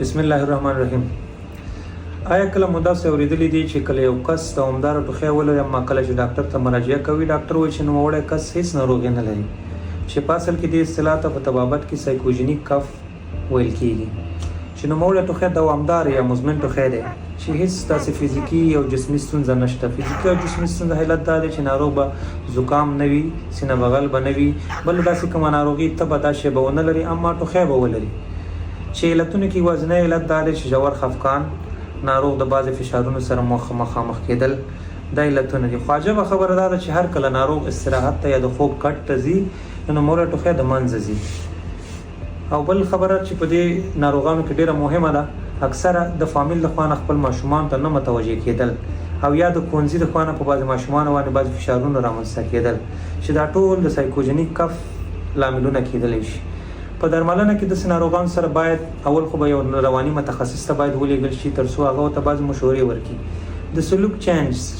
بسم الله الرحمن الرحیم. آیا کله مو داسې اورېدلی دي چې کله یو کس دوامداره ټوخی ولري اما کله چې ډاکټر ته مراجعه کوي ډاکټر وایي چې نوموړی کس هیڅ ناروغي نه لري، چې په اصل کې دې اصطلاح ته په طبابت کې سایکوژینیک کف ویل کېږي، چې نوموړی ټوخی دوامدار یا مزمن ټوخی دی چې هیڅ داسې فزیکي او جسمي ستونزه نشته. فزیکي او جسمي ستونزه حالت دا دی چې ناروغ به زکام نه وي، سینه بغل به نه وي، بل داسې کومه ناروغي ته به دا شی به ونه لري اما ټوخی به ولري. چې علتونه کې یوازینی علت دا دی چې ژور خفقان، ناروغ د بعضې فشارونو سره مخامخ کېدل، دا علتونه دي. خو عجبه خبره دا ده چې هر کله ناروغ استراحت ته یا د خوب کټ ته ځي نو نوموړی ټوخی د منځه ځي. او بل خبره چې په دې ناروغانو کې ډیره مهمه ده، اکثره د فامیل د خوا نه خپل ماشومان ته نه متوجه کېدل او یا د ښوونځي د خوا نه په بعضې ماشومانو باندې بعضې فشارونه رامنځته کېدل، چې دا ټول د سایکوژینیک کف لاملونه کېدلی شي. په درملنه کې داسې ناروغانو سره باید اول خو به یو رواني متخصص ته باید ولېږل شي تر څو هغه ورته بعضې مشورې ورکړي. د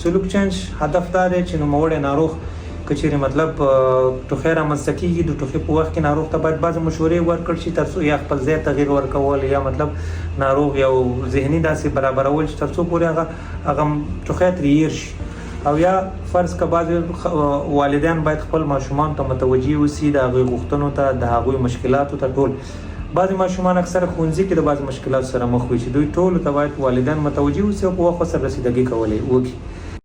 سلوک چینج هدف دا دی چې نوموړی ناروغ که چېرې مطلب ټوخی رامنځته کېږي د ټوخي په وخت کې ناروغ ته باید بعضې مشورې ورکړل شي تر څو یا خپل ځای تغییر ورکول یا مطلب ناروغ یو ذهني داسې برابرول چې تر څو پورې هغه ټوخی ترې هېر شي. او یا فرض که بعضې والدین باید خپل ماشومان ته متوجه اوسي د هغوی غوښتنو ته، د هغوی مشکلاتو ته. ټول بعضې ماشومان اکثره ښوونځي کې د بعضې مشکلاتو سره مخ وي چې دوی ټولو ته باید والدین متوجه اوسي او په وخت ورسره رسیدګي کولی وکړي.